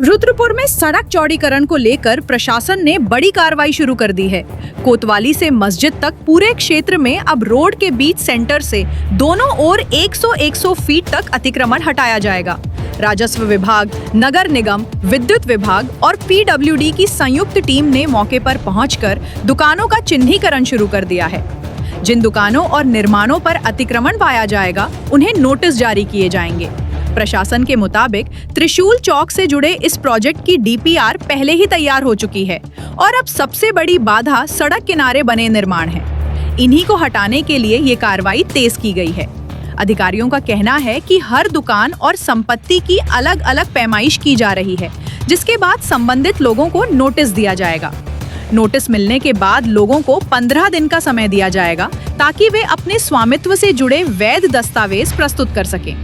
रुद्रपुर में सड़क चौड़ीकरण को लेकर प्रशासन ने बड़ी कार्रवाई शुरू कर दी है। कोतवाली से मस्जिद तक पूरे क्षेत्र में अब रोड के बीच सेंटर से दोनों ओर 100 फीट तक अतिक्रमण हटाया जाएगा। राजस्व विभाग, नगर निगम, विद्युत विभाग और पीडब्ल्यूडी की संयुक्त टीम ने मौके पर पहुंचकर दुकानों का चिन्हीकरण शुरू कर दिया है। जिन दुकानों और निर्माणों पर अतिक्रमण पाया जाएगा, उन्हें नोटिस जारी किए जाएंगे। प्रशासन के मुताबिक त्रिशूल चौक से जुड़े इस प्रोजेक्ट की डीपीआर पहले ही तैयार हो चुकी है और अब सबसे बड़ी बाधा सड़क किनारे बने निर्माण है। इन्हीं को हटाने के लिए ये कार्रवाई तेज की गई है। अधिकारियों का कहना है कि हर दुकान और संपत्ति की अलग अलग पैमाइश की जा रही है, जिसके बाद संबंधित लोगों को नोटिस दिया जाएगा। नोटिस मिलने के बाद लोगों को 15 दिन का समय दिया जाएगा ताकि वे अपने स्वामित्व से जुड़े वैध दस्तावेज प्रस्तुत कर सकें।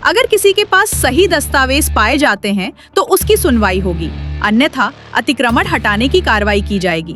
अगर किसी के पास सही दस्तावेज पाए जाते हैं तो उसकी सुनवाई होगी, अन्यथा अतिक्रमण हटाने की कार्रवाई की जाएगी।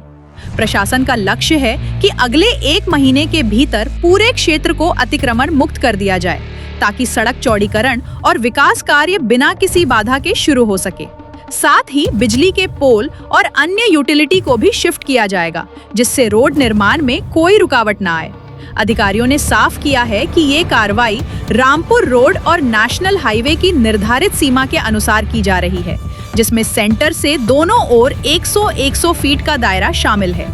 प्रशासन का लक्ष्य है कि अगले 1 महीने के भीतर पूरे क्षेत्र को अतिक्रमण मुक्त कर दिया जाए ताकि सड़क चौड़ीकरण और विकास कार्य बिना किसी बाधा के शुरू हो सके। साथ ही बिजली के पोल और अन्य यूटिलिटी को भी शिफ्ट किया जाएगा, जिससे रोड निर्माण में कोई रुकावट न आए। अधिकारियों ने साफ किया है कि ये कार्रवाई रामपुर रोड और नेशनल हाईवे की निर्धारित सीमा के अनुसार की जा रही है, जिसमें सेंटर से दोनों ओर 100 फीट का दायरा शामिल है।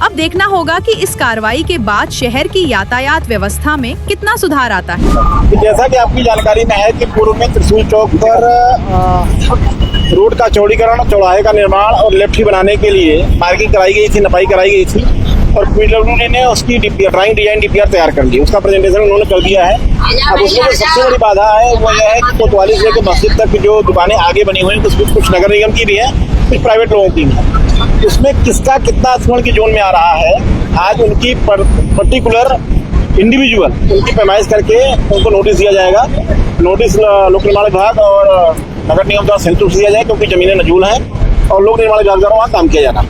अब देखना होगा कि इस कार्रवाई के बाद शहर की यातायात व्यवस्था में कितना सुधार आता है। जैसा कि आपकी जानकारी में है कि पूर्व में त्रिशूल चौक पर रोड का चौड़ीकरण, चौराहे का निर्माण और लेफ्ट ही बनाने के लिए मार्किंग कराई गई थी, नपाई कराई गई थी और पीडब्ल्यूडी ने उसकी ड्राइंग डिजाइन डीपीआर तैयार कर ली। उसका प्रेजेंटेशन उन्होंने कर दिया है। अब उसमें जो सबसे बड़ी बाधा है वो यह है कि कोतवाली से लेकर मस्जिद तक जो दुकानें आगे बनी हुई हैं, कुछ नगर निगम की भी है, कुछ प्राइवेट लोगों की भी है। उसमें किसका कितना अतिक्रमण की जोन में आ रहा है, आज उनकी पर्टिकुलर इंडिविजुअल उनकी पैमाइश करके उनको नोटिस दिया जाएगा। नोटिस लोक निर्माण विभाग और नगर निगम द्वारा संतुष्ट दिया जाए, क्योंकि जमीनें नजूल हैं और लोक निर्माण विभाग द्वारा वहाँ काम किया जाना।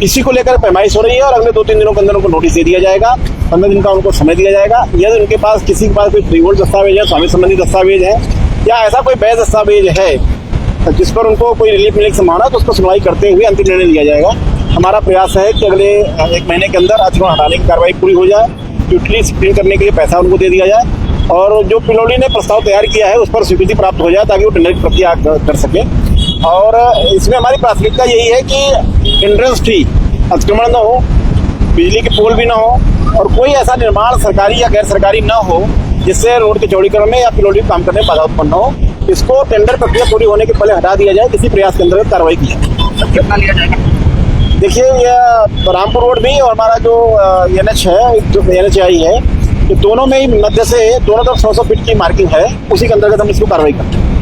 इसी को लेकर पैमाइश हो रही है और अगले 2-3 दिनों के अंदर उनको नोटिस दे दिया जाएगा। 15 दिन का उनको समय दिया जाएगा। यदि उनके पास किसी के पास कोई फ्रीहोल्ड दस्तावेज है, स्वामी संबंधी दस्तावेज है या ऐसा कोई वैध दस्तावेज है जिस पर उनको कोई रिलीफ मिलने की संभावना, तो उसको सुनवाई करते हुए अंतिम निर्णय लिया जाएगा। हमारा प्रयास है कि अगले 1 महीने के अंदर अतिक्रमण हटाने की कार्रवाई पूरी हो जाए, यूटिलिटी स्प्रिंग करने के लिए पैसा उनको दे दिया जाए और जो पीडब्ल्यूडी ने प्रस्ताव तैयार किया है उस पर स्वीकृति प्राप्त हो जाए ताकि वो टेंडर की प्रक्रिया कर सके। और इसमें हमारी प्राथमिकता यही है कि एंट्रेंस फी अतिक्रमण न हो, बिजली के पोल भी न हो और कोई ऐसा निर्माण सरकारी या गैर सरकारी न हो जिससे रोड के चौड़ीकरण में या पीडब्ल्यूडी काम करने में बाधा उत्पन्न हो। इसको टेंडर प्रक्रिया पूरी होने के पहले हटा दिया जाए। इसी प्रयास के अंतर्गत कार्रवाई की जाए। कितना लिया जाएगा? देखिए, यह रामपुर रोड भी और हमारा जो NH है, जो NHI है, तो दोनों में ही मध्य से दोनों तरफ 100 फीट की मार्किंग है। उसी के अंतर्गत हम इसको कार्रवाई करते हैं।